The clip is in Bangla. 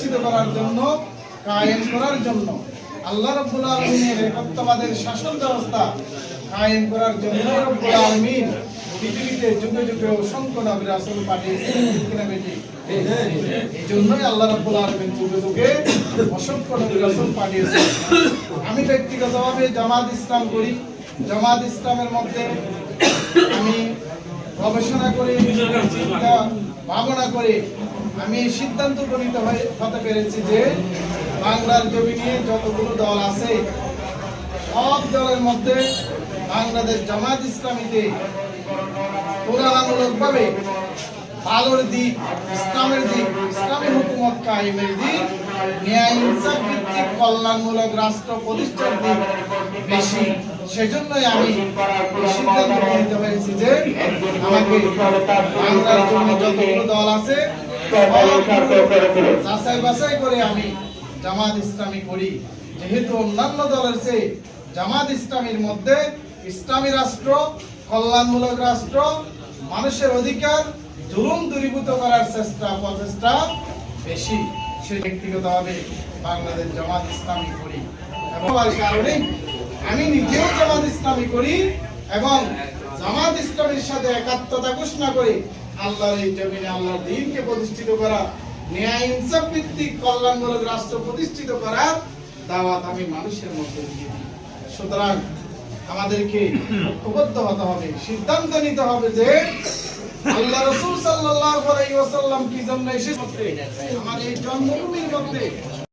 প্রতিষ্ঠিত করার জন্য, কায়েম করার জন্য, আল্লাহ রাব্বুল আলামিনের একত্ববাদের শাসন ব্যবস্থা কায়েম করার জন্য রব্বুল আলামিন পৃথিবীতে যুগে যুগে অসংখ্য নবী রাসূল পাঠিয়েছেন। কিনা বেটি? এই জন্যই আল্লাহ রাব্বুল আলামিন যুগে যুগে অসংখ্য নবী রাসূল পাঠিয়েছেন। আমি ব্যক্তিগতভাবে জামাত ইসলাম করি। জামাত ইসলামের মধ্যে আমি গবেষণা করে, চিন্তা ভাবনা করে আমি সিদ্ধান্ত উপনীত হতে পেরেছি যে বাংলার জমিনে যতগুলো দল আছে সব দলের মধ্যে বাংলাদেশ জামাত ইসলামীতে তুলনামূলকভাবে ভালোর দিক, ইসলামের দিক, ইসলামী হুকুমত কায়েমের দিক, ন্যায় ইনসাফ ভিত্তিক কল্যাণমূলক রাষ্ট্র প্রতিষ্ঠার দিক বেশি। সেজন্যই আমি সিদ্ধান্ত উপনীত হয়েছি যে আমাকে বাংলার জন্য যতগুলো দল আছে যাচাই বাছাই করে আমি জামাত ইসলামী করি। যেহেতু অন্যান্য দলের চেয়ে জামাত ইসলামীর মধ্যে ইসলামী রাষ্ট্র, কল্যাণমূলক রাষ্ট্র, মানুষের অধিকার জুলুম দূরীভূত করার প্রচেষ্টা বেশি। সে ব্যক্তিগতভাবে বাংলাদেশ জামাত ইসলামী করি এবং কারণে আমি নিজেও জামাত ইসলামী করি এবং জামাত ইসলামীর সাথে একাত্মতা ঘোষণা করে আল্লাহর এই জমিনে আল্লাহর দ্বীনকে প্রতিষ্ঠিত করা, ন্যায় ইনসাফ ভিত্তিক কল্যাণমূলক রাষ্ট্র প্রতিষ্ঠিত করার দাওয়াত আমি মানুষের মধ্যে দিয়ে দিই। সুতরাং আমাদেরকে ঐক্যবদ্ধ হতে হবে, সিদ্ধান্ত নিতে হবে যে আল্লাহ রাসূল সাল্লাল্লাহু আলাইহি ওয়াসাল্লাম কি জন্য এসেছেন। আমার এই জন্মভূমির মধ্যে